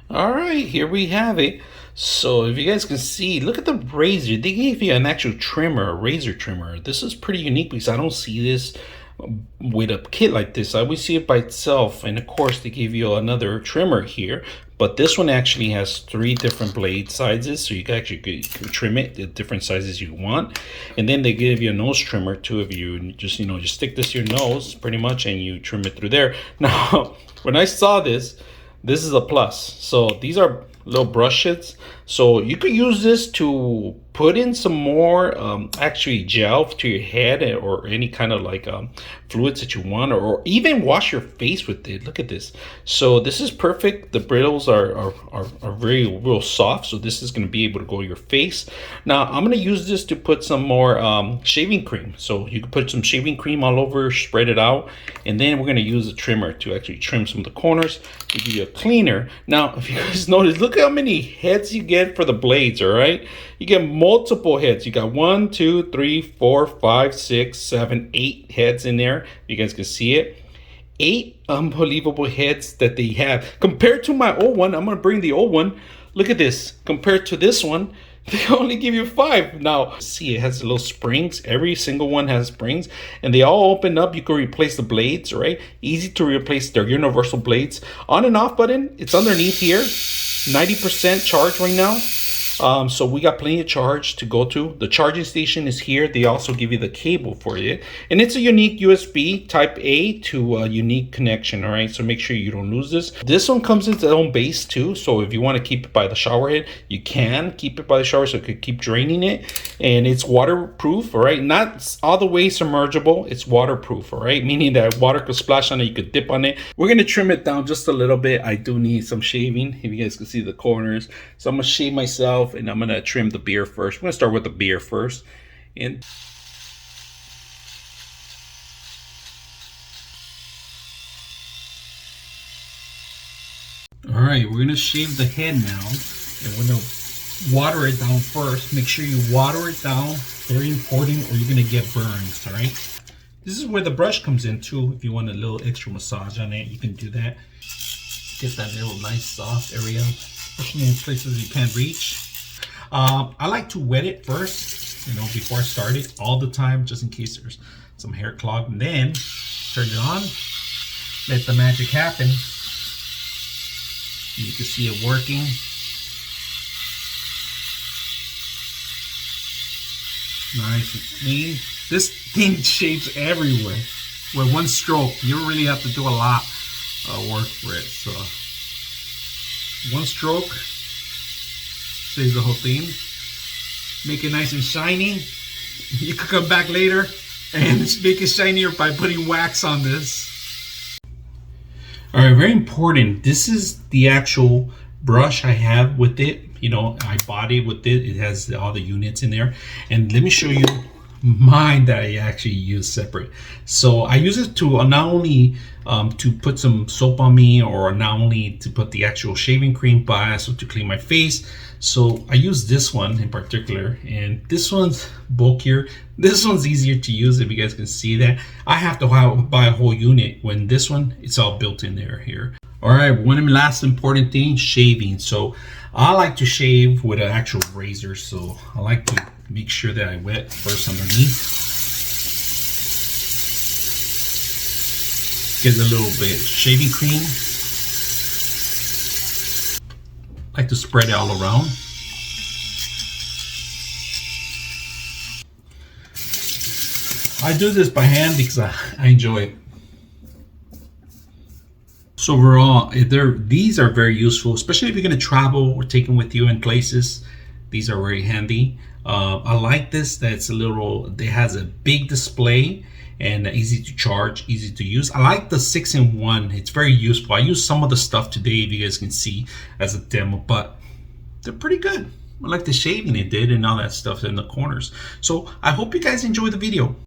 All right, here we have it. So if you guys can see, look at the razor. They gave you an actual trimmer, a razor trimmer. This is pretty unique because I don't see this with a kit like this. I always see it by itself. And of course, they give you another trimmer here. But this one actually has 3 different blade sizes, so you can actually trim it the different sizes you want. And then they give you a nose trimmer too. If you just stick this to your nose pretty much, and you trim it through there. Now, when I saw this is a plus. So these are little brushes. So you could use this to put in some more actually gel to your head, or any kind of like fluids that you want, or even wash your face with it. Look at this. So this is perfect. The brittles are very real soft, so this is going to be able to go to your face. Now I'm going to use this to put some more shaving cream. So you can put some shaving cream all over, spread it out, and then we're going to use a trimmer to actually trim some of the corners to give you a cleaner. Now if you guys notice, look how many heads you get for the blades. All right, you get multiple heads. You got 1, 2, 3, 4, 5, 6, 7, 8 heads in there. You guys can see it. 8 unbelievable heads that they have compared to my old one. I'm gonna bring the old one. Look at this. Compared to this one, they only give you 5. Now see, it has little springs. Every single one has springs, and they all open up. You can replace the blades, right? Easy to replace. Their universal blades. On and off button, it's underneath here. 90% charge right now. So we got plenty of charge to go to. The charging station is here. They also give you the cable for it, and it's a unique USB type A to a unique connection. All right, so make sure you don't lose this. This one comes in its own base too, so if you want to keep it by the shower head, you can keep it by the shower, so it could keep draining it. And it's waterproof. All right, not all the way submergible. It's waterproof. All right, meaning that water could splash on it, you could dip on it. We're gonna trim it down just a little bit. I do need some shaving, if you guys can see the corners, so I'm gonna shave myself, and I'm gonna trim the beard first. I'm gonna start with the beard first. And all right, we're gonna shave the head now, and we're gonna water it down first. Make sure you water it down, very important, or you're gonna get burns. All right, this is where the brush comes in too. If you want a little extra massage on it, you can do that. Get that little nice soft area, especially in places you can't reach. I like to wet it first, before I start it, all the time, just in case there's some hair clog. And then turn it on, let the magic happen. You can see it working. Nice and clean. This thing shaves everywhere with one stroke. You don't really have to do a lot of work for it. So one stroke saves the whole thing. Make it nice and shiny. You could come back later and make it shinier by putting wax on this. All right, very important. This is the actual brush I have with it. I bought it with it. It has all the units in there. And let me show you mine that I actually use separate. So I use it to not only to put some soap on me, or not only to put the actual shaving cream, but also to clean my face. So I use this one in particular, and this one's bulkier. This one's easier to use, if you guys can see that. I have to buy a whole unit, when this one, it's all built in there here. All right, one last important thing, shaving. So I like to shave with an actual razor. So I like to make sure that I wet first underneath. Get a little bit of shaving cream. I like to spread it all around. I do this by hand because I enjoy it. So overall, these are very useful, especially if you're going to travel or take them with you in places. These are very handy. I like this, that it has a big display and easy to charge, easy to use. I like the 6-in-1. It's very useful. I use some of the stuff today, if you guys can see, as a demo, but they're pretty good. I like the shaving it did and all that stuff in the corners. So I hope you guys enjoy the video.